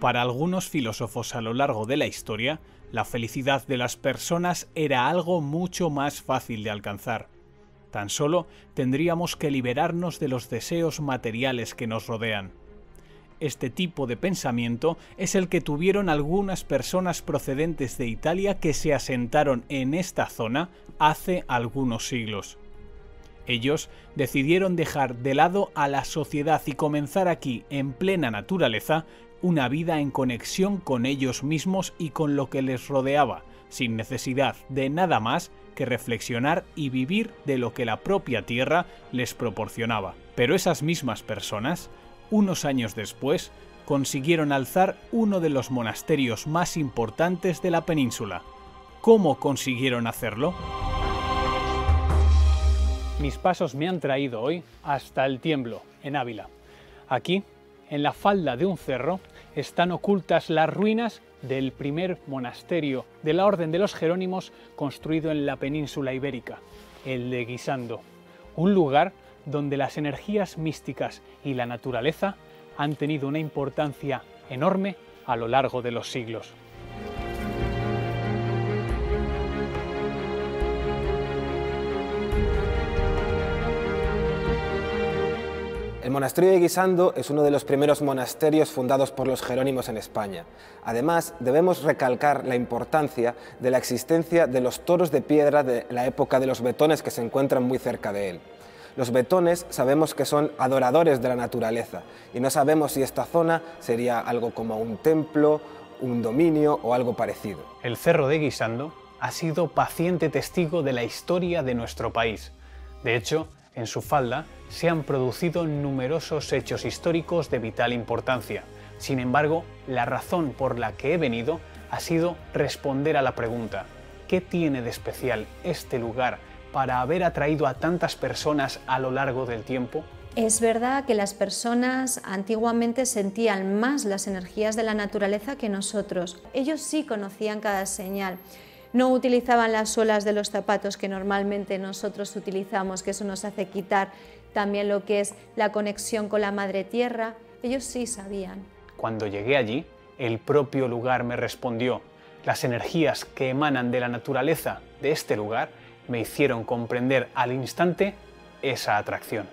Para algunos filósofos a lo largo de la historia, la felicidad de las personas era algo mucho más fácil de alcanzar. Tan solo tendríamos que liberarnos de los deseos materiales que nos rodean. Este tipo de pensamiento es el que tuvieron algunas personas procedentes de Italia que se asentaron en esta zona hace algunos siglos. Ellos decidieron dejar de lado a la sociedad y comenzar aquí, en plena naturaleza, una vida en conexión con ellos mismos y con lo que les rodeaba, sin necesidad de nada más que reflexionar y vivir de lo que la propia tierra les proporcionaba. Pero esas mismas personas, unos años después, consiguieron alzar uno de los monasterios más importantes de la península. ¿Cómo consiguieron hacerlo? Mis pasos me han traído hoy hasta el Tiemblo, en Ávila. Aquí, en la falda de un cerro, están ocultas las ruinas del primer monasterio de la Orden de los Jerónimos construido en la península ibérica, el de Guisando, un lugar donde las energías místicas y la naturaleza han tenido una importancia enorme a lo largo de los siglos. El monasterio de Guisando es uno de los primeros monasterios fundados por los jerónimos en España. Además, debemos recalcar la importancia de la existencia de los toros de piedra de la época de los betones que se encuentran muy cerca de él. Los betones sabemos que son adoradores de la naturaleza y no sabemos si esta zona sería algo como un templo, un dominio o algo parecido. El Cerro de Guisando ha sido paciente testigo de la historia de nuestro país. De hecho, en su falda se han producido numerosos hechos históricos de vital importancia. Sin embargo, la razón por la que he venido ha sido responder a la pregunta: ¿qué tiene de especial este lugar para haber atraído a tantas personas a lo largo del tiempo? Es verdad que las personas antiguamente sentían más las energías de la naturaleza que nosotros. Ellos sí conocían cada señal. No utilizaban las suelas de los zapatos que normalmente nosotros utilizamos, que eso nos hace quitar también lo que es la conexión con la madre tierra. Ellos sí sabían. Cuando llegué allí, el propio lugar me respondió. Las energías que emanan de la naturaleza de este lugar me hicieron comprender al instante esa atracción.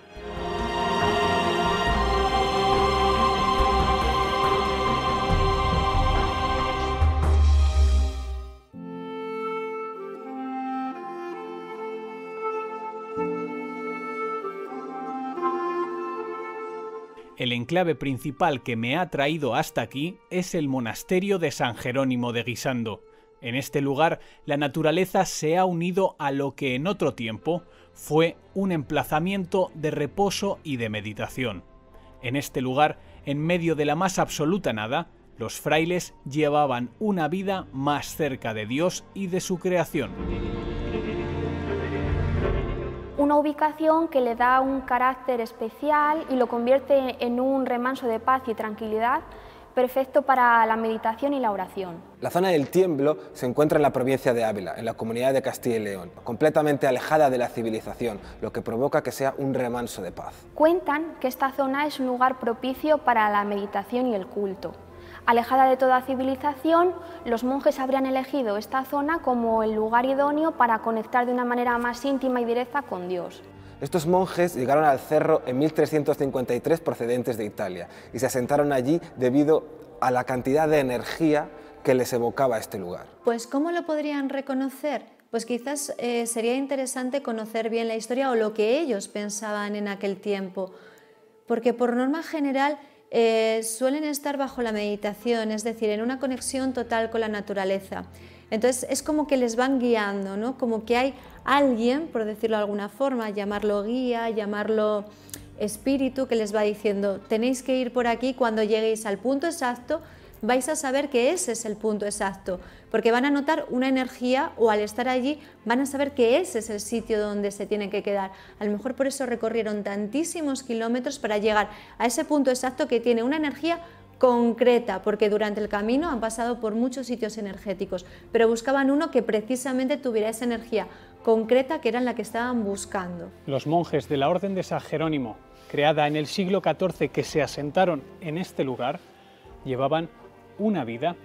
El enclave principal que me ha traído hasta aquí es el monasterio de San Jerónimo de Guisando. En este lugar, la naturaleza se ha unido a lo que en otro tiempo fue un emplazamiento de reposo y de meditación. En este lugar, en medio de la más absoluta nada, los frailes llevaban una vida más cerca de Dios y de su creación. Una ubicación que le da un carácter especial y lo convierte en un remanso de paz y tranquilidad perfecto para la meditación y la oración. La zona del Tiemblo se encuentra en la provincia de Ávila, en la comunidad de Castilla y León, completamente alejada de la civilización, lo que provoca que sea un remanso de paz. Cuentan que esta zona es un lugar propicio para la meditación y el culto. Alejada de toda civilización, los monjes habrían elegido esta zona como el lugar idóneo para conectar de una manera más íntima y directa con Dios. Estos monjes llegaron al cerro en 1353 procedentes de Italia y se asentaron allí debido a la cantidad de energía que les evocaba este lugar. Pues ¿cómo lo podrían reconocer? Pues quizás sería interesante conocer bien la historia o lo que ellos pensaban en aquel tiempo, porque por norma general suelen estar bajo la meditación, es decir, en una conexión total con la naturaleza. Entonces es como que les van guiando, ¿no? Como que hay alguien, por decirlo de alguna forma, llamarlo guía, llamarlo espíritu, que les va diciendo: tenéis que ir por aquí, cuando lleguéis al punto exacto vais a saber que ese es el punto exacto, porque van a notar una energía, o al estar allí van a saber que ese es el sitio donde se tienen que quedar. A lo mejor por eso recorrieron tantísimos kilómetros para llegar a ese punto exacto que tiene una energía concreta, porque durante el camino han pasado por muchos sitios energéticos, pero buscaban uno que precisamente tuviera esa energía concreta que era la que estaban buscando. Los monjes de la Orden de San Jerónimo, creada en el siglo XIV, que se asentaron en este lugar, llevaban una vida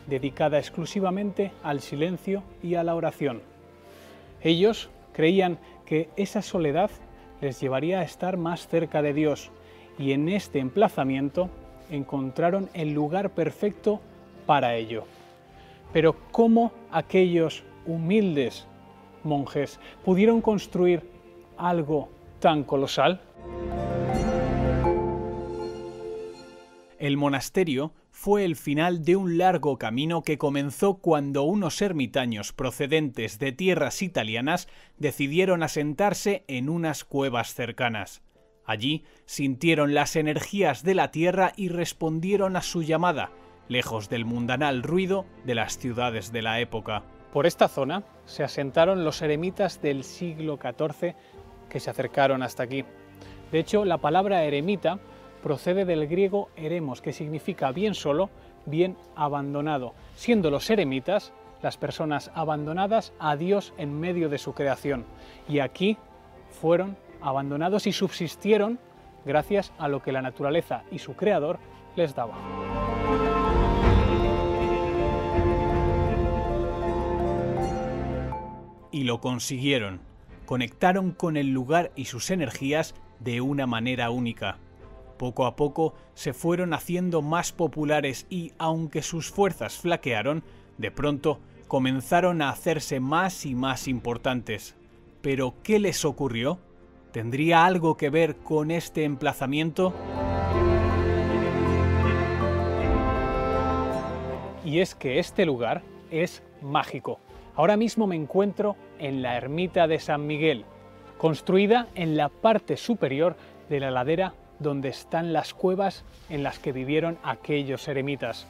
dedicada exclusivamente al silencio y a la oración. Ellos creían que esa soledad les llevaría a estar más cerca de Dios, y en este emplazamiento encontraron el lugar perfecto para ello. Pero ¿cómo aquellos humildes monjes pudieron construir algo tan colosal? El monasterio fue el final de un largo camino que comenzó cuando unos ermitaños procedentes de tierras italianas decidieron asentarse en unas cuevas cercanas. Allí sintieron las energías de la tierra y respondieron a su llamada, lejos del mundanal ruido de las ciudades de la época. Por esta zona se asentaron los eremitas del siglo XIV que se acercaron hasta aquí. De hecho, la palabra eremita procede del griego eremos, que significa bien solo, bien abandonado, siendo los eremitas las personas abandonadas a Dios en medio de su creación. Y aquí fueron abandonados y subsistieron gracias a lo que la naturaleza y su creador les daba. Y lo consiguieron. Conectaron con el lugar y sus energías de una manera única. Poco a poco se fueron haciendo más populares y, aunque sus fuerzas flaquearon, de pronto comenzaron a hacerse más y más importantes. ¿Pero qué les ocurrió? ¿Tendría algo que ver con este emplazamiento? Y es que este lugar es mágico. Ahora mismo me encuentro en la ermita de San Miguel, construida en la parte superior de la ladera donde están las cuevas en las que vivieron aquellos eremitas.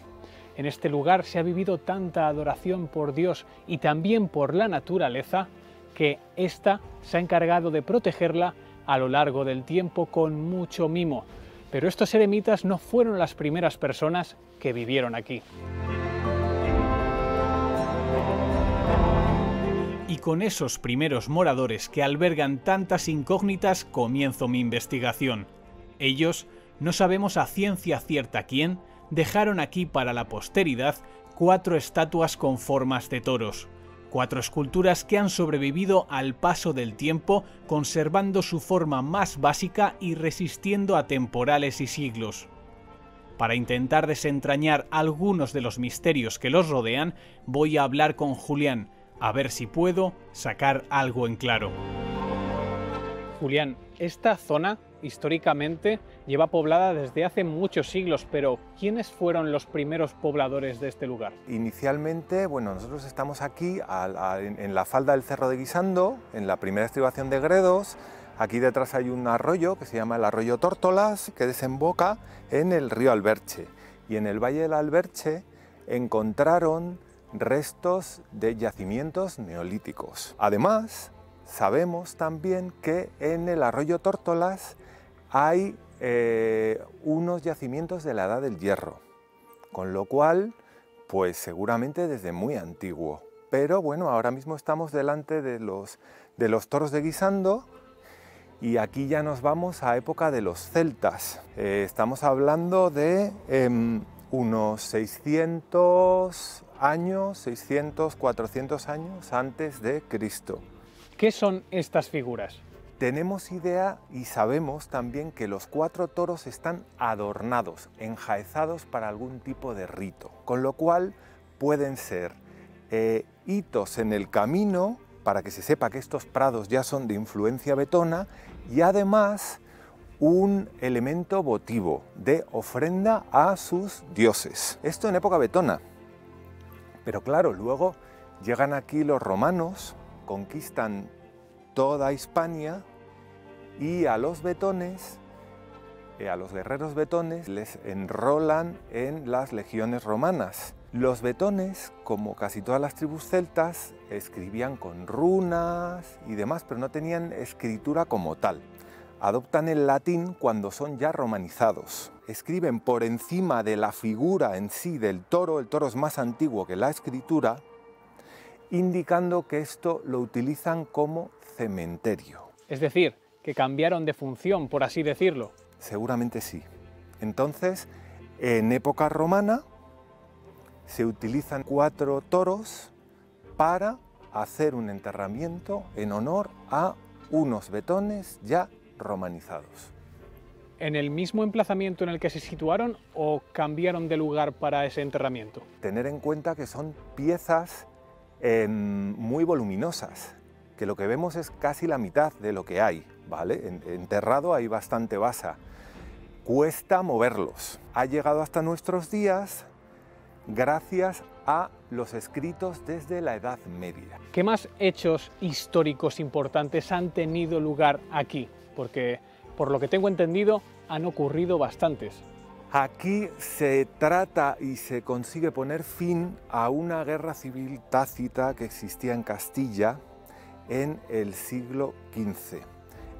En este lugar se ha vivido tanta adoración por Dios y también por la naturaleza que ésta se ha encargado de protegerla a lo largo del tiempo con mucho mimo. Pero estos eremitas no fueron las primeras personas que vivieron aquí. Y con esos primeros moradores que albergan tantas incógnitas comienzo mi investigación. Ellos, no sabemos a ciencia cierta quién, dejaron aquí para la posteridad 4 estatuas con formas de toros. 4 esculturas que han sobrevivido al paso del tiempo, conservando su forma más básica y resistiendo a temporales y siglos. Para intentar desentrañar algunos de los misterios que los rodean, voy a hablar con Julián, a ver si puedo sacar algo en claro. Julián, esta zona históricamente lleva poblada desde hace muchos siglos, pero ¿quiénes fueron los primeros pobladores de este lugar? Inicialmente, bueno, nosotros estamos aquí en la falda del Cerro de Guisando, en la primera estribación de Gredos. Aquí detrás hay un arroyo que se llama el arroyo Tórtolas, que desemboca en el río Alberche. Y en el valle del Alberche encontraron restos de yacimientos neolíticos. Además, sabemos también que en el arroyo Tórtolas hay unos yacimientos de la Edad del Hierro, con lo cual, pues seguramente desde muy antiguo. Pero bueno, ahora mismo estamos delante de los toros de Guisando y aquí ya nos vamos a época de los celtas. Estamos hablando de unos 600 años, 600, 400 años antes de Cristo. ¿Qué son estas figuras? Tenemos idea y sabemos también que los 4 toros están adornados, enjaezados para algún tipo de rito, con lo cual pueden ser hitos en el camino para que se sepa que estos prados ya son de influencia vetona y además un elemento votivo de ofrenda a sus dioses. Esto en época vetona. Pero claro, luego llegan aquí los romanos, conquistan toda Hispania y a los vetones, a los guerreros vetones, les enrolan en las legiones romanas. Los vetones, como casi todas las tribus celtas, escribían con runas y demás, pero no tenían escritura como tal. Adoptan el latín cuando son ya romanizados. Escriben por encima de la figura en sí del toro, el toro es más antiguo que la escritura, indicando que esto lo utilizan como cementerio. Es decir, que cambiaron de función, por así decirlo. Seguramente sí. Entonces, en época romana, se utilizan 4 toros para hacer un enterramiento en honor a unos betones ya romanizados. ¿En el mismo emplazamiento en el que se situaron o cambiaron de lugar para ese enterramiento? Tener en cuenta que son piezas muy voluminosas, que lo que vemos es casi la mitad de lo que hay, ¿vale? Enterrado hay bastante basa. Cuesta moverlos. Ha llegado hasta nuestros días gracias a los escritos desde la Edad Media. ¿Qué más hechos históricos importantes han tenido lugar aquí? Porque, por lo que tengo entendido, han ocurrido bastantes. Aquí se trata y se consigue poner fin a una guerra civil tácita que existía en Castilla en el siglo XV,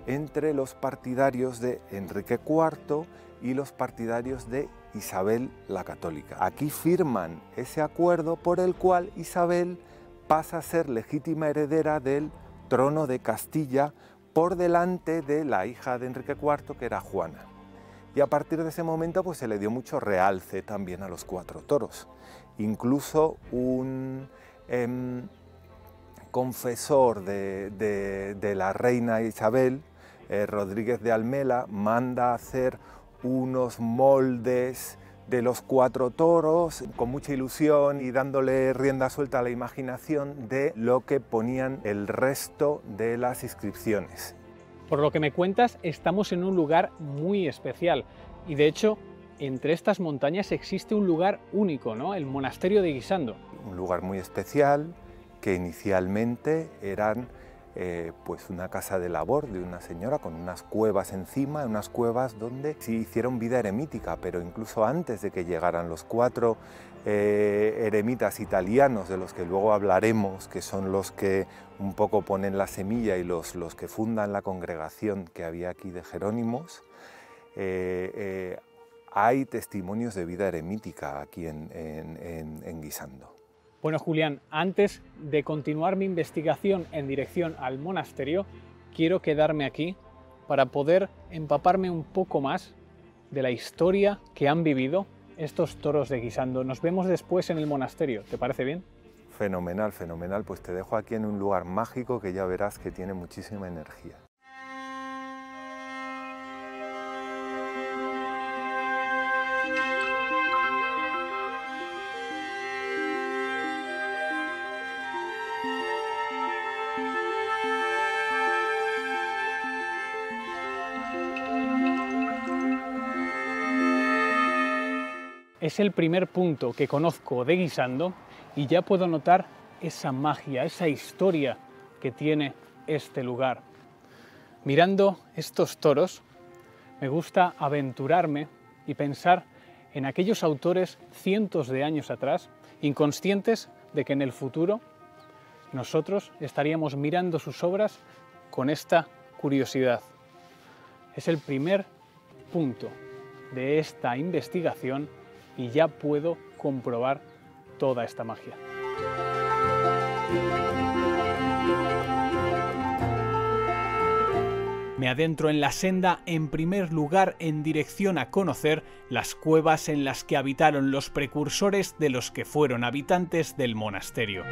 entre los partidarios de Enrique IV y los partidarios de Isabel la Católica. Aquí firman ese acuerdo por el cual Isabel pasa a ser legítima heredera del trono de Castilla por delante de la hija de Enrique IV, que era Juana. Y a partir de ese momento pues, se le dio mucho realce también a los 4 toros. Incluso un confesor de la reina Isabel, Rodríguez de Almela, manda hacer unos moldes de los 4 toros con mucha ilusión y dándole rienda suelta a la imaginación de lo que ponían el resto de las inscripciones. Por lo que me cuentas, estamos en un lugar muy especial y de hecho, entre estas montañas existe un lugar único, ¿no? El monasterio de Guisando. Un lugar muy especial que inicialmente eran pues una casa de labor de una señora con unas cuevas encima, unas cuevas donde sí hicieron vida eremítica, pero incluso antes de que llegaran los 4 eremitas italianos, de los que luego hablaremos, que son los que un poco ponen la semilla y los que fundan la congregación que había aquí de Jerónimos, hay testimonios de vida eremítica aquí en Guisando. Bueno, Julián, antes de continuar mi investigación en dirección al monasterio, quiero quedarme aquí para poder empaparme un poco más de la historia que han vivido estos toros de Guisando. Nos vemos después en el monasterio, ¿te parece bien? Fenomenal, fenomenal. Pues te dejo aquí en un lugar mágico que ya verás que tiene muchísima energía. Es el primer punto que conozco de Guisando y ya puedo notar esa magia, esa historia que tiene este lugar. Mirando estos toros, me gusta aventurarme y pensar en aquellos autores cientos de años atrás, inconscientes de que en el futuro nosotros estaríamos mirando sus obras con esta curiosidad. Es el primer punto de esta investigación y ya puedo comprobar toda esta magia. Me adentro en la senda en primer lugar en dirección a conocer las cuevas en las que habitaron los precursores de los que fueron habitantes del monasterio.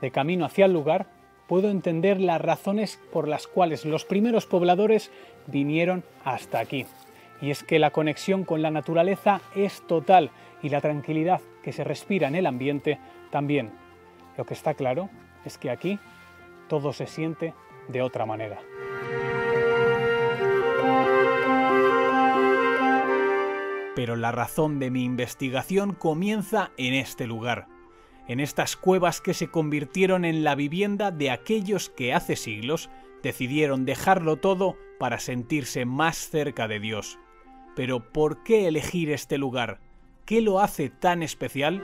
De camino hacia el lugar, puedo entender las razones por las cuales los primeros pobladores vinieron hasta aquí. Y es que la conexión con la naturaleza es total y la tranquilidad que se respira en el ambiente también. Lo que está claro es que aquí todo se siente de otra manera. Pero la razón de mi investigación comienza en este lugar, en estas cuevas que se convirtieron en la vivienda de aquellos que hace siglos decidieron dejarlo todo para sentirse más cerca de Dios. Pero ¿por qué elegir este lugar? ¿Qué lo hace tan especial?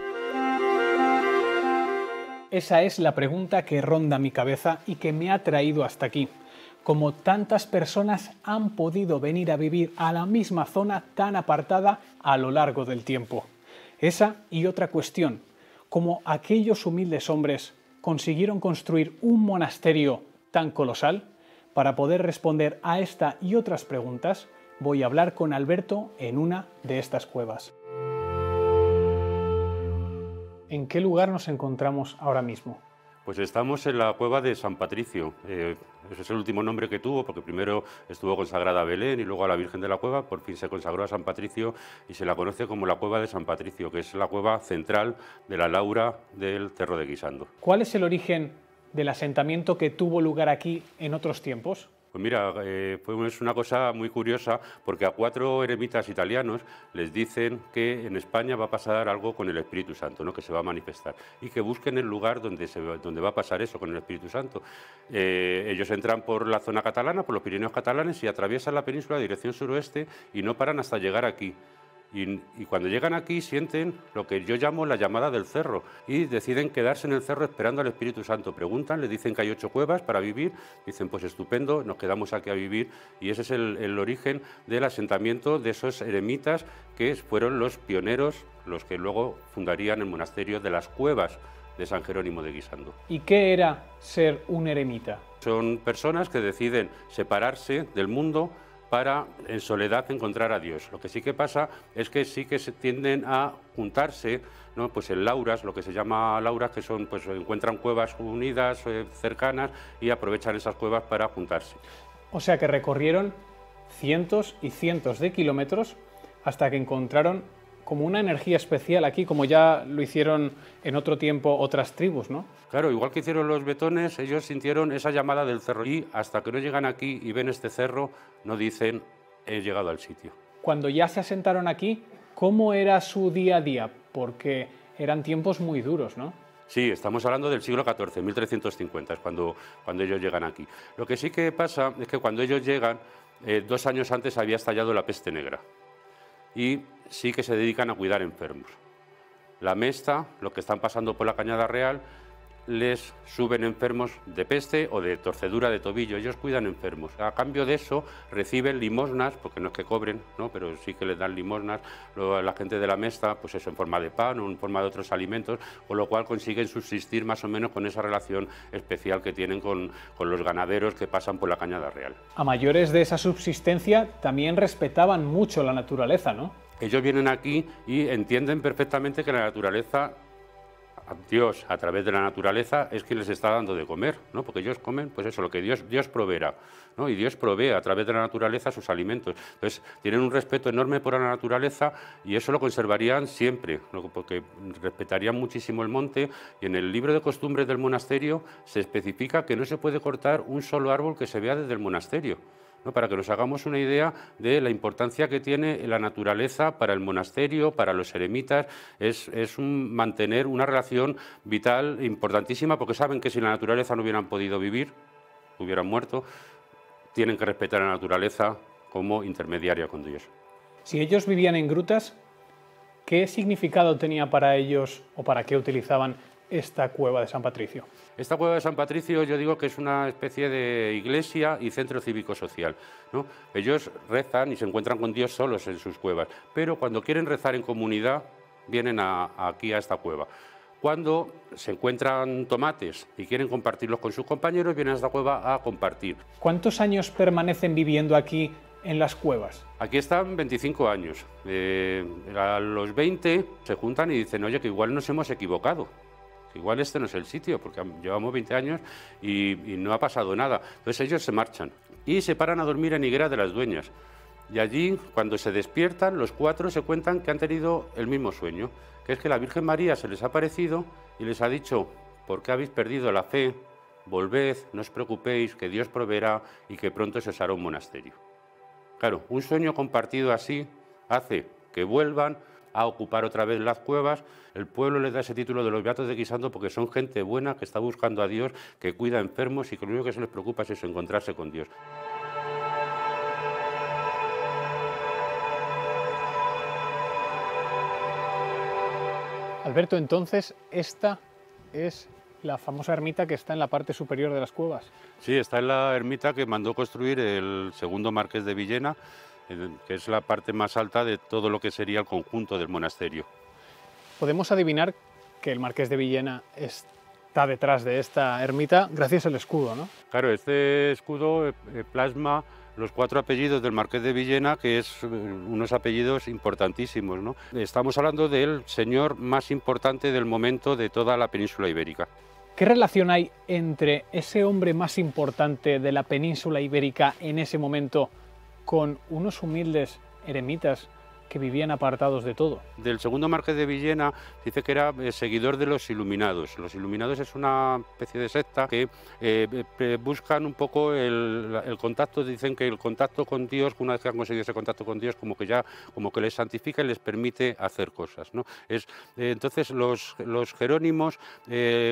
Esa es la pregunta que ronda mi cabeza y que me ha traído hasta aquí. Como tantas personas han podido venir a vivir a la misma zona tan apartada a lo largo del tiempo. Esa y otra cuestión, cómo aquellos humildes hombres consiguieron construir un monasterio tan colosal. Para poder responder a esta y otras preguntas, voy a hablar con Alberto en una de estas cuevas. ¿En qué lugar nos encontramos ahora mismo? Pues estamos en la cueva de San Patricio. Ese es el último nombre que tuvo, porque primero estuvo consagrada a Belén y luego a la Virgen de la Cueva. Por fin se consagró a San Patricio y se la conoce como la cueva de San Patricio, que es la cueva central de la Laura del Cerro de Guisando. ¿Cuál es el origen del asentamiento que tuvo lugar aquí en otros tiempos? Pues mira, es una cosa muy curiosa, porque a 4 eremitas italianos les dicen que en España va a pasar algo con el Espíritu Santo, ¿no? Que se va a manifestar, y que busquen el lugar donde va a pasar eso con el Espíritu Santo. Ellos entran por la zona catalana, por los Pirineos catalanes, y atraviesan la península en dirección suroeste y no paran hasta llegar aquí. Y cuando llegan aquí sienten lo que yo llamo la llamada del cerro y deciden quedarse en el cerro esperando al Espíritu Santo. Preguntan, les dicen que hay 8 cuevas para vivir, dicen pues estupendo, nos quedamos aquí a vivir, y ese es el origen del asentamiento de esos eremitas que fueron los pioneros, los que luego fundarían el monasterio de las Cuevas de San Jerónimo de Guisando. ¿Y qué era ser un eremita? Son personas que deciden separarse del mundo para en soledad encontrar a Dios. Lo que sí que pasa es que sí que se tienden a juntarse, ¿no? Pues en lauras, lo que se llama lauras, que son, pues encuentran cuevas unidas, cercanas, y aprovechan esas cuevas para juntarse. O sea que recorrieron cientos y cientos de kilómetros hasta que encontraron como una energía especial aquí, como ya lo hicieron en otro tiempo otras tribus, ¿no? Claro, igual que hicieron los betones, ellos sintieron esa llamada del cerro, y hasta que no llegan aquí y ven este cerro, no dicen he llegado al sitio. Cuando ya se asentaron aquí, ¿cómo era su día a día? Porque eran tiempos muy duros, ¿no? Sí, estamos hablando del siglo XIV, 1350, es cuando ellos llegan aquí. Lo que sí que pasa es que cuando ellos llegan, 2 años antes había estallado la peste negra, y sí que se dedican a cuidar enfermos. La Mesta, los que están pasando por la Cañada Real, les suben enfermos de peste o de torcedura de tobillo, ellos cuidan enfermos. A cambio de eso reciben limosnas, porque no es que cobren, ¿no? Pero sí que les dan limosnas. La gente de la Mesta, pues eso, en forma de pan o en forma de otros alimentos, con lo cual consiguen subsistir más o menos con esa relación especial que tienen con los ganaderos que pasan por la Cañada Real. A mayores de esa subsistencia también respetaban mucho la naturaleza, ¿no? Ellos vienen aquí y entienden perfectamente que la naturaleza, Dios a través de la naturaleza es quien les está dando de comer, ¿no? Porque ellos comen, pues eso, lo que Dios proveerá, ¿no? Y Dios provee a través de la naturaleza sus alimentos. Entonces tienen un respeto enorme por la naturaleza, y eso lo conservarían siempre, ¿no? Porque respetarían muchísimo el monte, y en el libro de costumbres del monasterio se especifica que no se puede cortar un solo árbol que se vea desde el monasterio, ¿no? Para que nos hagamos una idea de la importancia que tiene la naturaleza para el monasterio, para los eremitas. Es mantener una relación vital importantísima, porque saben que si la naturaleza no hubieran podido vivir, hubieran muerto. Tienen que respetar a la naturaleza como intermediaria con Dios. Si ellos vivían en grutas, ¿qué significado tenía para ellos o para qué utilizaban esta cueva de San Patricio? Esta cueva de San Patricio yo digo que es una especie de iglesia y centro cívico-social, ¿no? Ellos rezan y se encuentran con Dios solos en sus cuevas, pero cuando quieren rezar en comunidad vienen aquí a esta cueva. Cuando se encuentran tomates y quieren compartirlos con sus compañeros, vienen a esta cueva a compartir. ¿Cuántos años permanecen viviendo aquí en las cuevas? Aquí están 25 años. A los 20 se juntan y dicen, oye, que igual nos hemos equivocado. Igual este no es el sitio, porque llevamos 20 años y no ha pasado nada. Entonces ellos se marchan y se paran a dormir en Higuera de las Dueñas. Y allí, cuando se despiertan, los 4 se cuentan que han tenido el mismo sueño, que es que la Virgen María se les ha aparecido y les ha dicho, ¿por qué habéis perdido la fe? Volved, no os preocupéis, que Dios proveerá y que pronto se os hará un monasterio. Claro, un sueño compartido así hace que vuelvan a ocupar otra vez las cuevas. El pueblo les da ese título de los Beatos de Guisando porque son gente buena que está buscando a Dios, que cuida enfermos y que lo único que se les preocupa es eso, encontrarse con Dios. Alberto, entonces, esta es la famosa ermita que está en la parte superior de las cuevas. Sí, está en la ermita que mandó construir el segundo marqués de Villena, que es la parte más alta de todo lo que sería el conjunto del monasterio. Podemos adivinar que el marqués de Villena está detrás de esta ermita gracias al escudo, ¿no? Claro, este escudo plasma los 4 apellidos del Marqués de Villena, que es unos apellidos importantísimos, ¿no? Estamos hablando del señor más importante del momento de toda la península ibérica. ¿Qué relación hay entre ese hombre más importante de la península ibérica en ese momento con unos humildes eremitas que vivían apartados de todo? Del segundo Marqués de Villena dice que era seguidor de los Iluminados. Los Iluminados es una especie de secta que buscan un poco el contacto. Dicen que el contacto con Dios, una vez que han conseguido ese contacto con Dios, como que les santifica y les permite hacer cosas, ¿no? Entonces los jerónimos,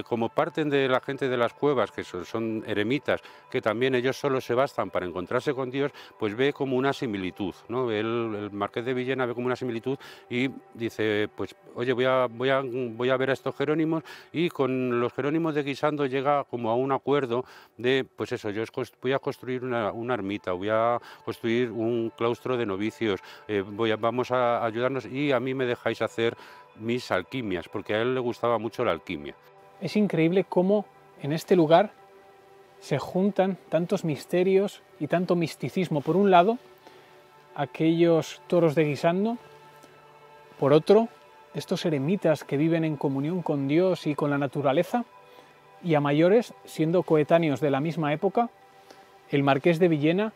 como parten de la gente de las cuevas, que son eremitas, que también ellos solo se bastan para encontrarse con Dios, pues ve como una similitud, ¿no? El Marqués de Villena ve como una similitud y dice, pues oye, voy a ver a estos jerónimos, y con los jerónimos de Guisando llega como a un acuerdo de, pues eso, yo voy a construir una ermita, voy a construir un claustro de novicios, vamos a ayudarnos y a mí me dejáis hacer mis alquimias, porque a él le gustaba mucho la alquimia. Es increíble cómo en este lugar se juntan tantos misterios y tanto misticismo. Por un lado, aquellos toros de Guisando, por otro, estos eremitas que viven en comunión con Dios y con la naturaleza, y a mayores, siendo coetáneos de la misma época, el Marqués de Villena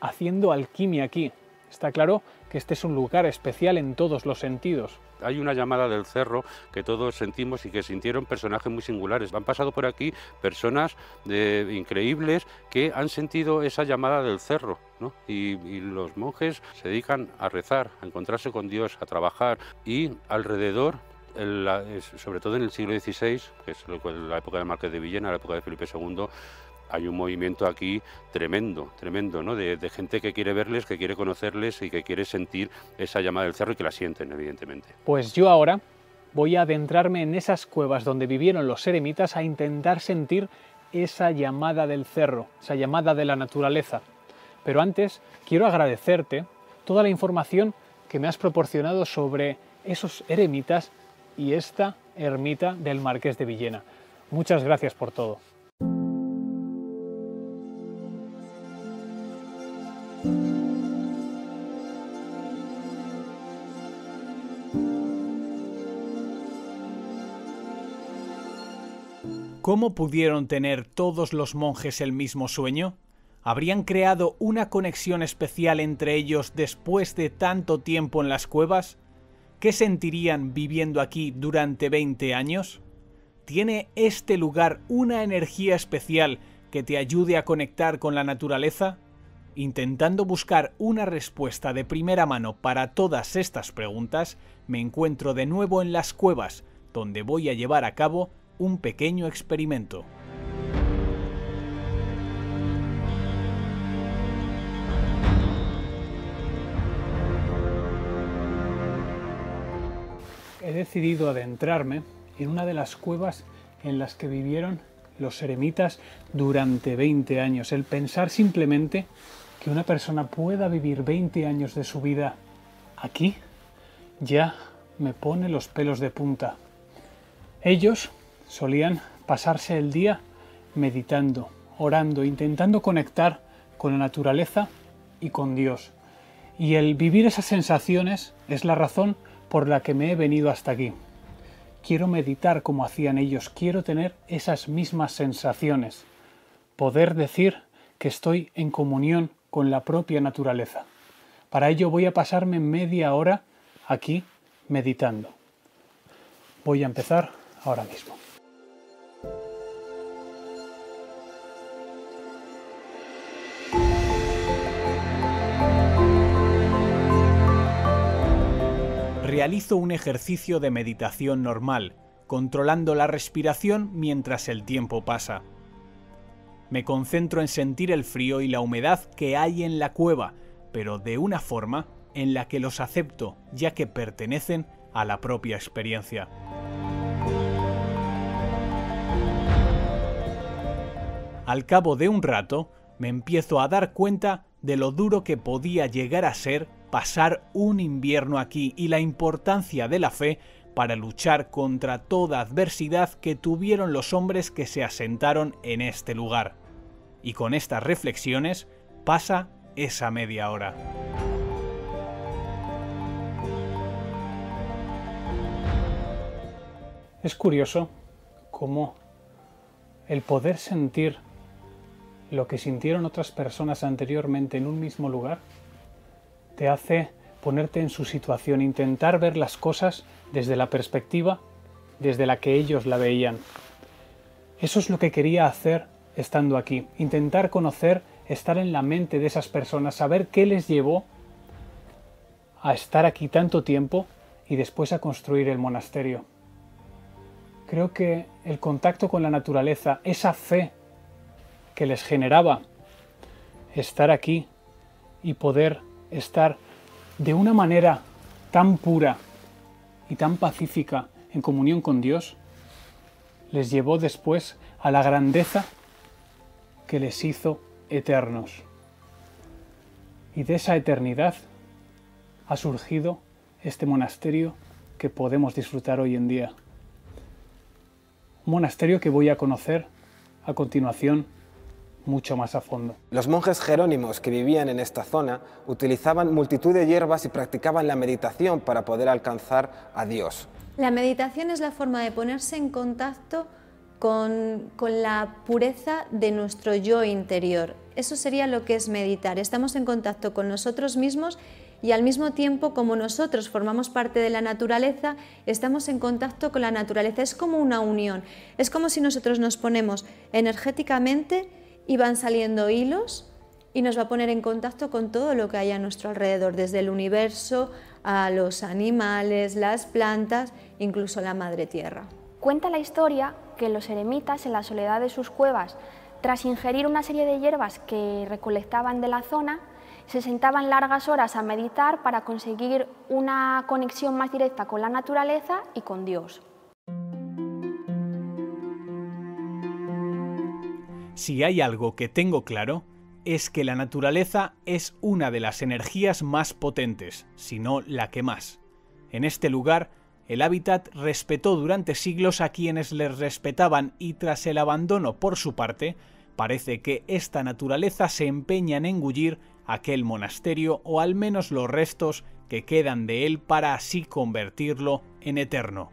haciendo alquimia aquí. Está claro que este es un lugar especial en todos los sentidos. Hay una llamada del cerro que todos sentimos y que sintieron personajes muy singulares. Han pasado por aquí personas increíbles que han sentido esa llamada del cerro, ¿no? Y los monjes se dedican a rezar, a encontrarse con Dios, a trabajar, y alrededor, sobre todo en el siglo XVI, que es la época del Marqués de Villena, la época de Felipe II, hay un movimiento aquí tremendo, ¿no? De gente que quiere verles, que quiere conocerles y que quiere sentir esa llamada del cerro y que la sienten, evidentemente. Pues yo ahora voy a adentrarme en esas cuevas donde vivieron los eremitas a intentar sentir esa llamada del cerro, esa llamada de la naturaleza. Pero antes quiero agradecerte toda la información que me has proporcionado sobre esos eremitas y esta ermita del Marqués de Villena. Muchas gracias por todo. ¿Cómo pudieron tener todos los monjes el mismo sueño? ¿Habrían creado una conexión especial entre ellos después de tanto tiempo en las cuevas? ¿Qué sentirían viviendo aquí durante 20 años? ¿Tiene este lugar una energía especial que te ayude a conectar con la naturaleza? Intentando buscar una respuesta de primera mano para todas estas preguntas, me encuentro de nuevo en las cuevas, donde voy a llevar a cabo un pequeño experimento. He decidido adentrarme en una de las cuevas en las que vivieron los eremitas durante 20 años. El pensar simplemente que una persona pueda vivir 20 años de su vida aquí ya me pone los pelos de punta. Ellos solían pasarse el día meditando, orando, intentando conectar con la naturaleza y con Dios. Y el vivir esas sensaciones es la razón por la que me he venido hasta aquí. Quiero meditar como hacían ellos, quiero tener esas mismas sensaciones, poder decir que estoy en comunión con la propia naturaleza. Para ello voy a pasarme media hora aquí meditando. Voy a empezar ahora mismo. Realizo un ejercicio de meditación normal, controlando la respiración mientras el tiempo pasa. Me concentro en sentir el frío y la humedad que hay en la cueva, pero de una forma en la que los acepto, ya que pertenecen a la propia experiencia. Al cabo de un rato, me empiezo a dar cuenta de lo duro que podía llegar a ser pasar un invierno aquí y la importancia de la fe para luchar contra toda adversidad que tuvieron los hombres que se asentaron en este lugar. Y con estas reflexiones pasa esa media hora. Es curioso cómo el poder sentir lo que sintieron otras personas anteriormente en un mismo lugar te hace ponerte en su situación, intentar ver las cosas desde la perspectiva desde la que ellos la veían. Eso es lo que quería hacer estando aquí, intentar conocer, estar en la mente de esas personas, saber qué les llevó a estar aquí tanto tiempo y después a construir el monasterio. Creo que el contacto con la naturaleza, esa fe que les generaba estar aquí y poder estar de una manera tan pura y tan pacífica en comunión con Dios, les llevó después a la grandeza que les hizo eternos. Y de esa eternidad ha surgido este monasterio que podemos disfrutar hoy en día. Un monasterio que voy a conocer a continuación mucho más a fondo. Los monjes jerónimos que vivían en esta zona utilizaban multitud de hierbas y practicaban la meditación para poder alcanzar a Dios. La meditación es la forma de ponerse en contacto con la pureza de nuestro yo interior. Eso sería lo que es meditar. Estamos en contacto con nosotros mismos y al mismo tiempo, como nosotros formamos parte de la naturaleza, estamos en contacto con la naturaleza. Es como una unión. Es como si nosotros nos ponemos energéticamente y van saliendo hilos y nos va a poner en contacto con todo lo que hay a nuestro alrededor, desde el universo a los animales, las plantas, incluso la madre tierra. Cuenta la historia que los eremitas, en la soledad de sus cuevas, tras ingerir una serie de hierbas que recolectaban de la zona, se sentaban largas horas a meditar para conseguir una conexión más directa con la naturaleza y con Dios. Si hay algo que tengo claro, es que la naturaleza es una de las energías más potentes, si no la que más. En este lugar, el hábitat respetó durante siglos a quienes les respetaban y tras el abandono por su parte, parece que esta naturaleza se empeña en engullir aquel monasterio o al menos los restos que quedan de él para así convertirlo en eterno.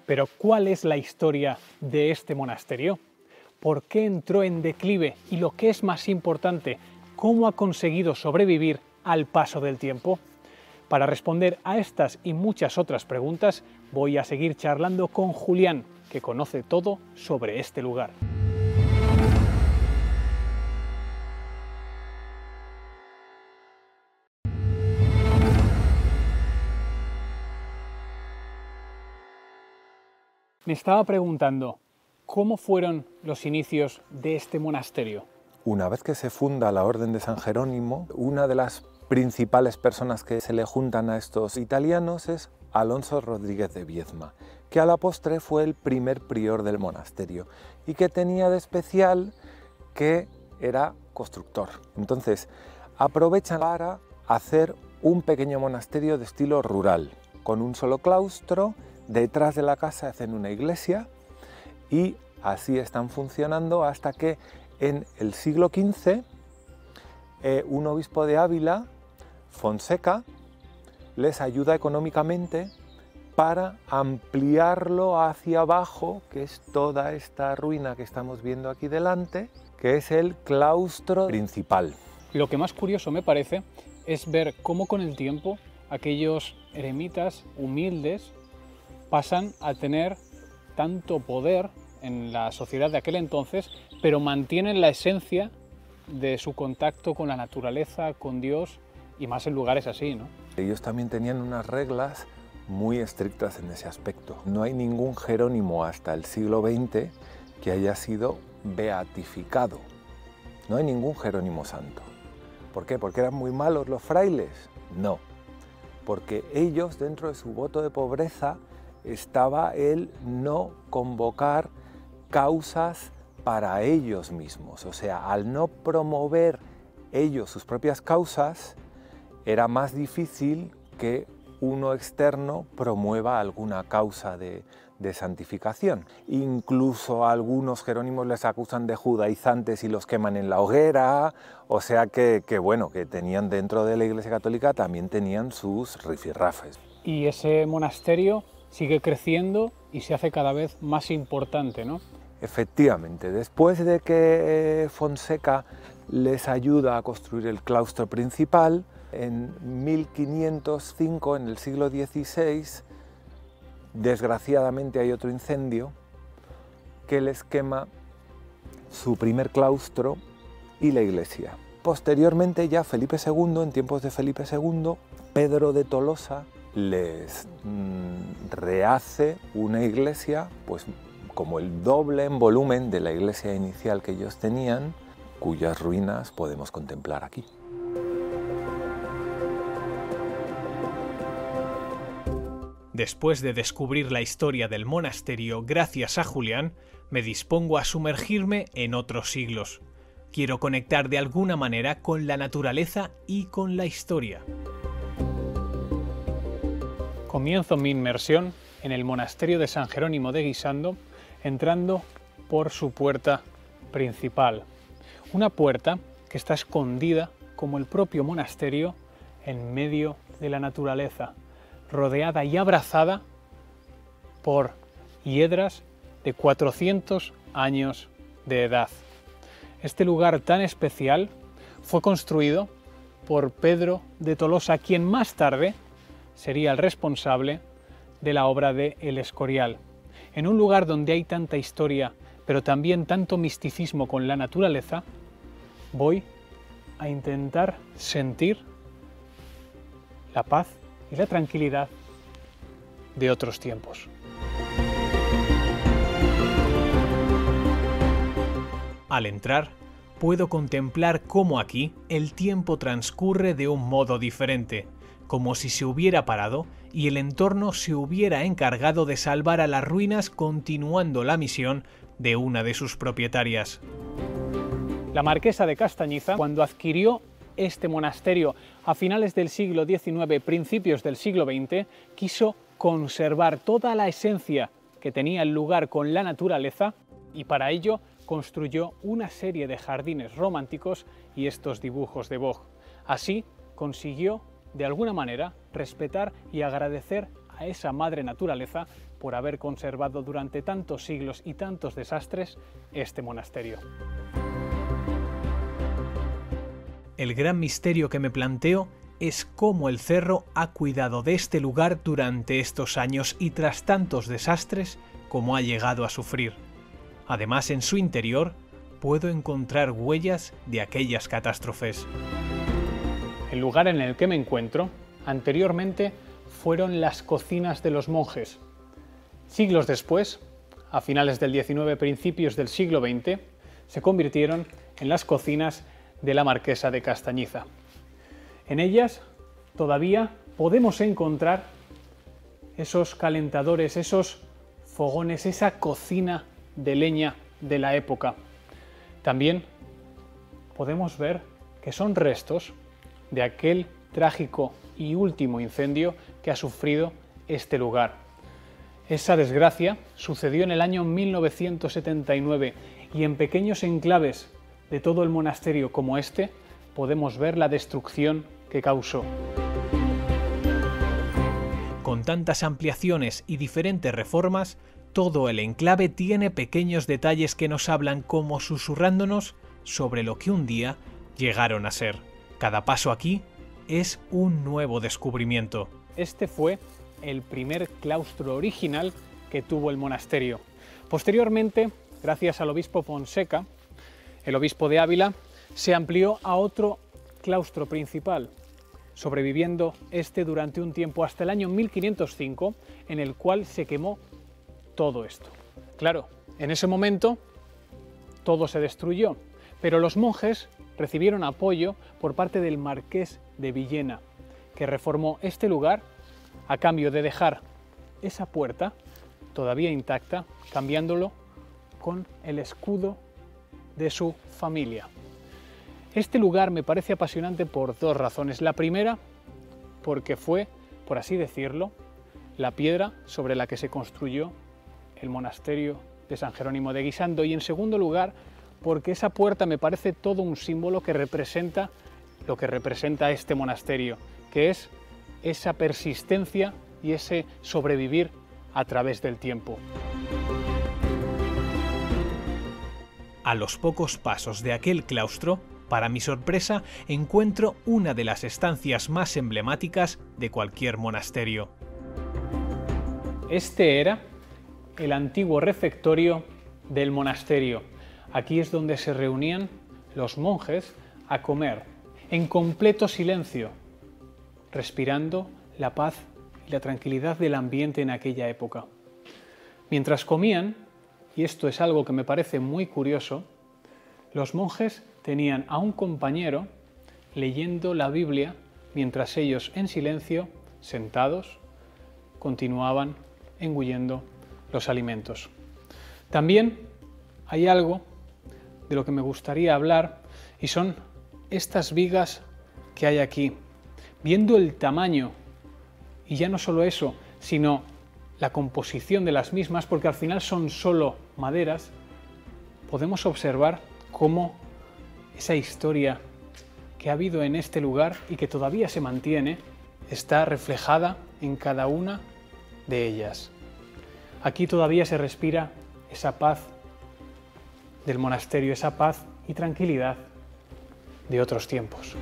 Pero ¿cuál es la historia de este monasterio? ¿Por qué entró en declive? Y lo que es más importante, ¿cómo ha conseguido sobrevivir al paso del tiempo? Para responder a estas y muchas otras preguntas, voy a seguir charlando con Julián, que conoce todo sobre este lugar. Me estaba preguntando, ¿cómo fueron los inicios de este monasterio? Una vez que se funda la Orden de San Jerónimo, una de las principales personas que se le juntan a estos italianos es Alonso Rodríguez de Viedma, que a la postre fue el primer prior del monasterio y que tenía de especial que era constructor. Entonces aprovechan para hacer un pequeño monasterio de estilo rural, con un solo claustro. Detrás de la casa hacen una iglesia y así están funcionando hasta que en el siglo XV un obispo de Ávila, Fonseca, les ayuda económicamente para ampliarlo hacia abajo, que es toda esta ruina que estamos viendo aquí delante, que es el claustro principal. Lo que más curioso me parece es ver cómo con el tiempo aquellos eremitas humildes pasan a tener tanto poder en la sociedad de aquel entonces, pero mantienen la esencia de su contacto con la naturaleza, con Dios, y más en lugares así, ¿no? Ellos también tenían unas reglas muy estrictas en ese aspecto. No hay ningún jerónimo hasta el siglo XX que haya sido beatificado. No hay ningún jerónimo santo. ¿Por qué? ¿Porque eran muy malos los frailes? No, porque ellos, dentro de su voto de pobreza, estaba el no convocar causas para ellos mismos. O sea, al no promover ellos sus propias causas, era más difícil que uno externo promueva alguna causa de santificación. Incluso a algunos jerónimos les acusan de judaizantes y los queman en la hoguera, o sea que tenían dentro de la Iglesia Católica también tenían sus rifirrafes. Y ese monasterio sigue creciendo y se hace cada vez más importante, ¿no? Efectivamente, después de que Fonseca les ayuda a construir el claustro principal, en 1505, en el siglo XVI, desgraciadamente hay otro incendio que les quema su primer claustro y la iglesia. Posteriormente ya Felipe II, en tiempos de Felipe II, Pedro de Tolosa les rehace una iglesia pues como el doble en volumen de la iglesia inicial que ellos tenían, cuyas ruinas podemos contemplar aquí. Después de descubrir la historia del monasterio gracias a Julián, me dispongo a sumergirme en otros siglos. Quiero conectar de alguna manera con la naturaleza y con la historia. Comienzo mi inmersión en el monasterio de San Jerónimo de Guisando, entrando por su puerta principal. Una puerta que está escondida, como el propio monasterio, en medio de la naturaleza, rodeada y abrazada por hiedras de 400 años de edad. Este lugar tan especial fue construido por Pedro de Tolosa, quien más tarde sería el responsable de la obra de El Escorial. En un lugar donde hay tanta historia, pero también tanto misticismo con la naturaleza, voy a intentar sentir la paz y la tranquilidad de otros tiempos. Al entrar, puedo contemplar cómo aquí el tiempo transcurre de un modo diferente, como si se hubiera parado y el entorno se hubiera encargado de salvar a las ruinas continuando la misión de una de sus propietarias. La marquesa de Castañiza, cuando adquirió este monasterio a finales del siglo XIX, principios del siglo XX, quiso conservar toda la esencia que tenía el lugar con la naturaleza y para ello construyó una serie de jardines románticos y estos dibujos de Boj. Así consiguió, de alguna manera, respetar y agradecer a esa madre naturaleza por haber conservado durante tantos siglos y tantos desastres este monasterio. El gran misterio que me planteo es cómo el cerro ha cuidado de este lugar durante estos años y tras tantos desastres como ha llegado a sufrir. Además, en su interior puedo encontrar huellas de aquellas catástrofes. El lugar en el que me encuentro anteriormente fueron las cocinas de los monjes. Siglos después, a finales del XIX, principios del siglo XX, se convirtieron en las cocinas de la marquesa de Castañiza. En ellas todavía podemos encontrar esos calentadores, esos fogones, esa cocina de leña de la época. También podemos ver que son restos de aquel trágico y último incendio que ha sufrido este lugar. Esa desgracia sucedió en el año 1979 y en pequeños enclaves de todo el monasterio como este podemos ver la destrucción que causó. Con tantas ampliaciones y diferentes reformas, todo el enclave tiene pequeños detalles que nos hablan como susurrándonos sobre lo que un día llegaron a ser. Cada paso aquí es un nuevo descubrimiento. Este fue el primer claustro original que tuvo el monasterio. Posteriormente, gracias al obispo Fonseca, el obispo de Ávila, se amplió a otro claustro principal, sobreviviendo este durante un tiempo hasta el año 1505, en el cual se quemó todo esto. Claro, en ese momento todo se destruyó, pero los monjes recibieron apoyo por parte del marqués de Villena, que reformó este lugar a cambio de dejar esa puerta todavía intacta, cambiándolo con el escudo de su familia. Este lugar me parece apasionante por dos razones. La primera, porque fue por así decirlo, la piedra sobre la que se construyó el monasterio de San Jerónimo de Guisando, y en segundo lugar porque esa puerta me parece todo un símbolo que representa lo que representa este monasterio, que es esa persistencia y ese sobrevivir a través del tiempo. A los pocos pasos de aquel claustro, para mi sorpresa, encuentro una de las estancias más emblemáticas de cualquier monasterio. Este era el antiguo refectorio del monasterio. Aquí es donde se reunían los monjes a comer, en completo silencio, respirando la paz y la tranquilidad del ambiente en aquella época. Mientras comían, y esto es algo que me parece muy curioso, los monjes tenían a un compañero leyendo la Biblia mientras ellos en silencio, sentados, continuaban engullendo los alimentos. También hay algo de lo que me gustaría hablar y son estas vigas que hay aquí. Viendo el tamaño, y ya no solo eso, sino la composición de las mismas, porque al final son solo maderas, podemos observar cómo esa historia que ha habido en este lugar y que todavía se mantiene está reflejada en cada una de ellas. Aquí todavía se respira esa paz del monasterio, esa paz y tranquilidad de otros tiempos.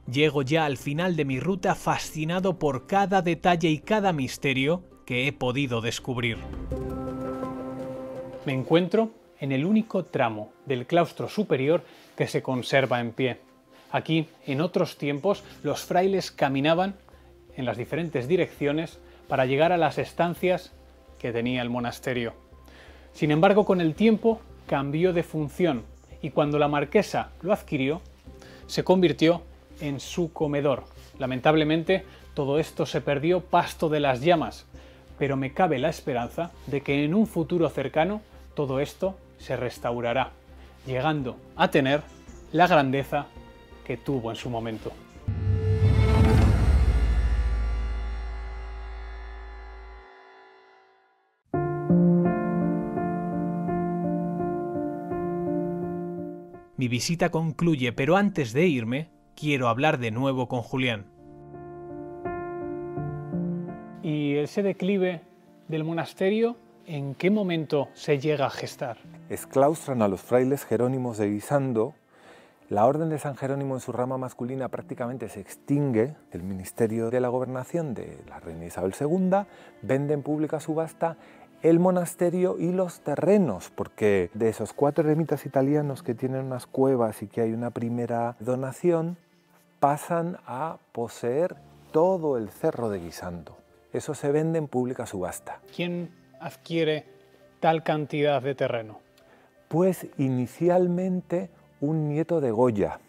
Llego ya al final de mi ruta fascinado por cada detalle y cada misterio que he podido descubrir. Me encuentro en el único tramo del claustro superior que se conserva en pie. Aquí, en otros tiempos, los frailes caminaban en las diferentes direcciones para llegar a las estancias que tenía el monasterio. Sin embargo, con el tiempo cambió de función y cuando la marquesa lo adquirió, se convirtió en su comedor. Lamentablemente, todo esto se perdió pasto de las llamas, pero me cabe la esperanza de que en un futuro cercano todo esto se restaurará, llegando a tener la grandeza que tuvo en su momento. Mi visita concluye, pero antes de irme, quiero hablar de nuevo con Julián. ¿Y ese declive del monasterio, en qué momento se llega a gestar? Exclaustran a los frailes jerónimos de Guisando. La orden de San Jerónimo en su rama masculina prácticamente se extingue. El Ministerio de la Gobernación de la reina Isabel II vende en pública subasta el monasterio y los terrenos, porque de esos 4 eremitas italianos que tienen unas cuevas y que hay una primera donación, pasan a poseer todo el cerro de Guisando. Eso se vende en pública subasta. ¿Quién adquiere tal cantidad de terreno? Pues inicialmente un nieto de Goya,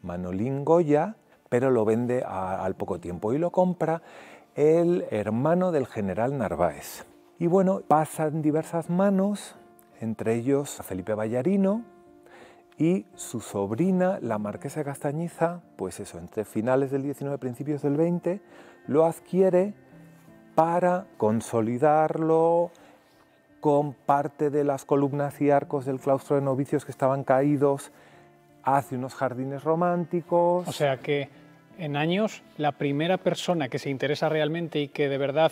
Manolín Goya, pero lo vende al poco tiempo y lo compra el hermano del general Narváez. Y bueno, pasan diversas manos, entre ellos a Felipe Ballarino y su sobrina, la marquesa de Castañiza, pues eso, entre finales del 19 y principios del 20, lo adquiere para consolidarlo con parte de las columnas y arcos del claustro de novicios que estaban caídos, hace unos jardines románticos. O sea que en años la primera persona que se interesa realmente y que de verdad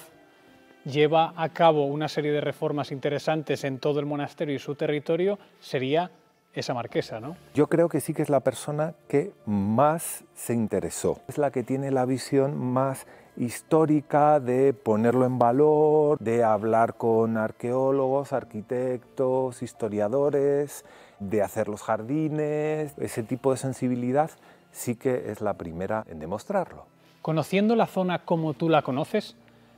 lleva a cabo una serie de reformas interesantes en todo el monasterio y su territorio sería esa marquesa, ¿no? Yo creo que sí que es la persona que más se interesó. Es la que tiene la visión más histórica de ponerlo en valor, de hablar con arqueólogos, arquitectos, historiadores, de hacer los jardines. Ese tipo de sensibilidad sí que es la primera en demostrarlo. Conociendo la zona como tú la conoces,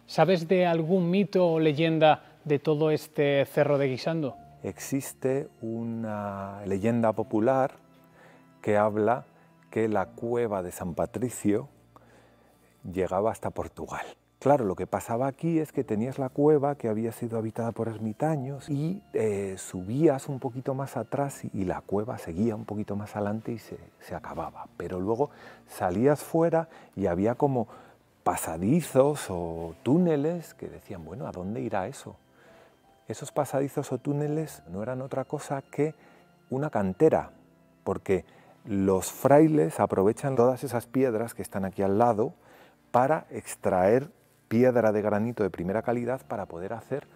¿sabes de algún mito o leyenda de todo este cerro de Guisando? Existe una leyenda popular que habla que la cueva de San Patricio llegaba hasta Portugal. Claro, lo que pasaba aquí es que tenías la cueva que había sido habitada por ermitaños y subías un poquito más atrás y la cueva seguía un poquito más adelante y se acababa. Pero luego salías fuera y había como pasadizos o túneles que decían, bueno, ¿a dónde irá eso? Esos pasadizos o túneles no eran otra cosa que una cantera, porque los frailes aprovechan todas esas piedras que están aquí al lado para extraer piedra de granito de primera calidad para poder hacer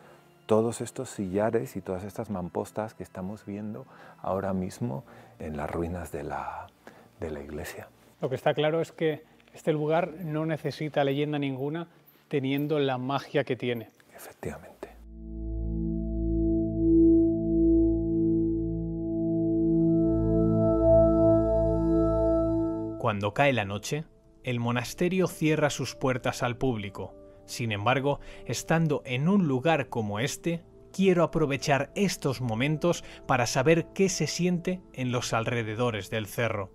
todos estos sillares y todas estas mampostas que estamos viendo ahora mismo en las ruinas de la iglesia. Lo que está claro es que este lugar no necesita leyenda ninguna teniendo la magia que tiene. Efectivamente. Cuando cae la noche, el monasterio cierra sus puertas al público. Sin embargo, estando en un lugar como este, quiero aprovechar estos momentos para saber qué se siente en los alrededores del cerro.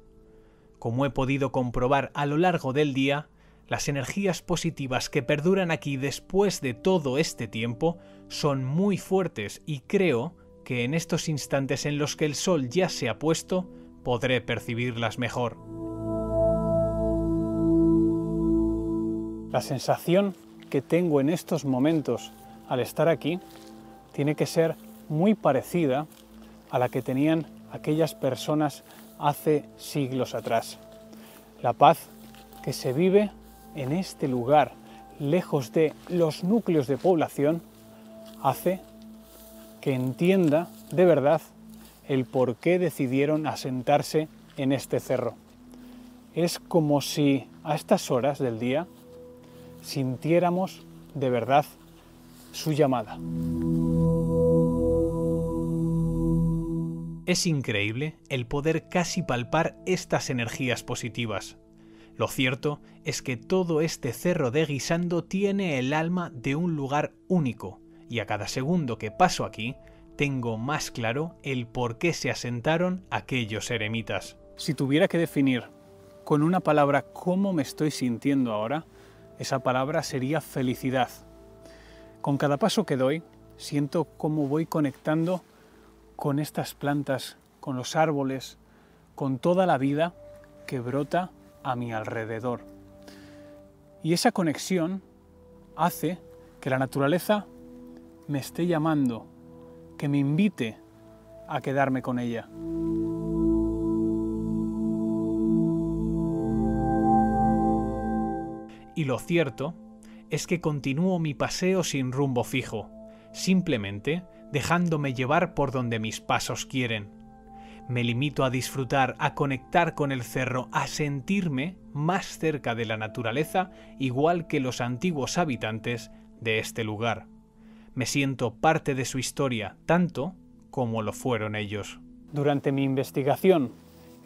Como he podido comprobar a lo largo del día, las energías positivas que perduran aquí después de todo este tiempo son muy fuertes y creo que en estos instantes en los que el sol ya se ha puesto, podré percibirlas mejor. La sensación que tengo en estos momentos al estar aquí tiene que ser muy parecida a la que tenían aquellas personas hace siglos atrás. La paz que se vive en este lugar, lejos de los núcleos de población, hace que entienda de verdad el por qué decidieron asentarse en este cerro. Es como si a estas horas del día sintiéramos de verdad su llamada. Es increíble el poder casi palpar estas energías positivas. Lo cierto es que todo este cerro de Guisando tiene el alma de un lugar único, y a cada segundo que paso aquí, tengo más claro el por qué se asentaron aquellos eremitas. Si tuviera que definir con una palabra cómo me estoy sintiendo ahora, esa palabra sería felicidad. Con cada paso que doy, siento cómo voy conectando con estas plantas, con los árboles, con toda la vida que brota a mi alrededor. Y esa conexión hace que la naturaleza me esté llamando, que me invite a quedarme con ella. Y lo cierto es que continúo mi paseo sin rumbo fijo, simplemente dejándome llevar por donde mis pasos quieren. Me limito a disfrutar, a conectar con el cerro, a sentirme más cerca de la naturaleza, igual que los antiguos habitantes de este lugar. Me siento parte de su historia, tanto como lo fueron ellos. Durante mi investigación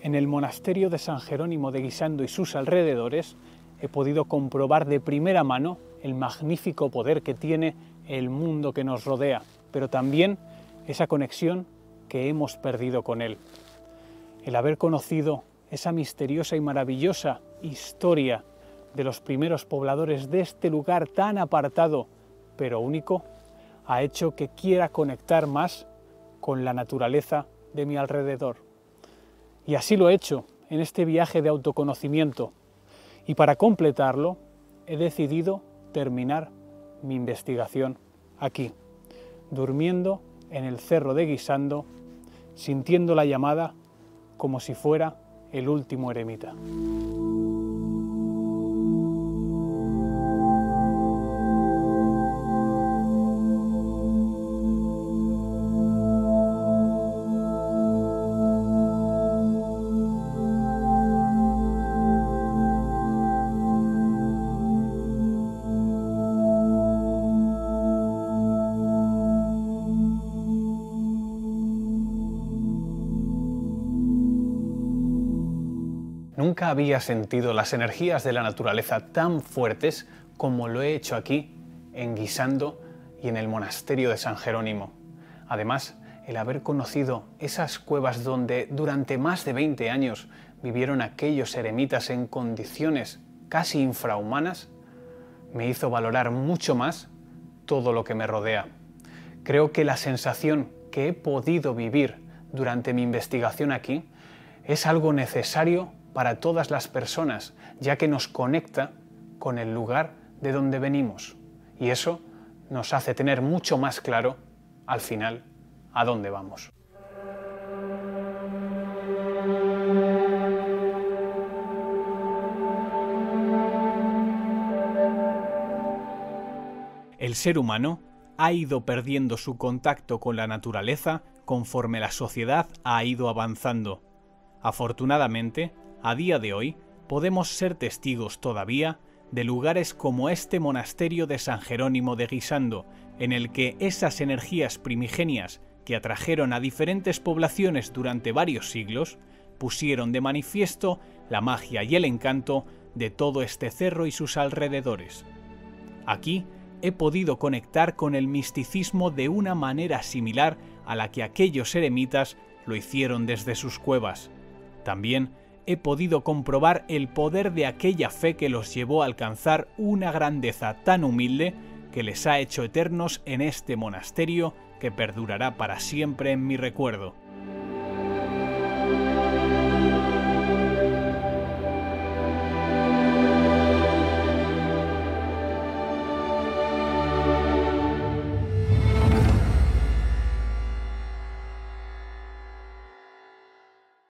en el monasterio de San Jerónimo de Guisando y sus alrededores, he podido comprobar de primera mano el magnífico poder que tiene el mundo que nos rodea, pero también esa conexión que hemos perdido con él. El haber conocido esa misteriosa y maravillosa historia de los primeros pobladores de este lugar tan apartado, pero único, ha hecho que quiera conectar más con la naturaleza de mi alrededor. Y así lo he hecho en este viaje de autoconocimiento. Y para completarlo, he decidido terminar mi investigación aquí, durmiendo en el cerro de Guisando, sintiendo la llamada como si fuera el último eremita. Nunca había sentido las energías de la naturaleza tan fuertes como lo he hecho aquí, en Guisando y en el monasterio de San Jerónimo. Además, el haber conocido esas cuevas donde durante más de 20 años vivieron aquellos eremitas en condiciones casi infrahumanas, me hizo valorar mucho más todo lo que me rodea. Creo que la sensación que he podido vivir durante mi investigación aquí es algo necesario para todas las personas, ya que nos conecta con el lugar de donde venimos. Y eso nos hace tener mucho más claro, al final, a dónde vamos. El ser humano ha ido perdiendo su contacto con la naturaleza conforme la sociedad ha ido avanzando. Afortunadamente, a día de hoy, podemos ser testigos todavía de lugares como este monasterio de San Jerónimo de Guisando, en el que esas energías primigenias que atrajeron a diferentes poblaciones durante varios siglos, pusieron de manifiesto la magia y el encanto de todo este cerro y sus alrededores. Aquí he podido conectar con el misticismo de una manera similar a la que aquellos eremitas lo hicieron desde sus cuevas. También he podido comprobar el poder de aquella fe que los llevó a alcanzar una grandeza tan humilde que les ha hecho eternos en este monasterio que perdurará para siempre en mi recuerdo.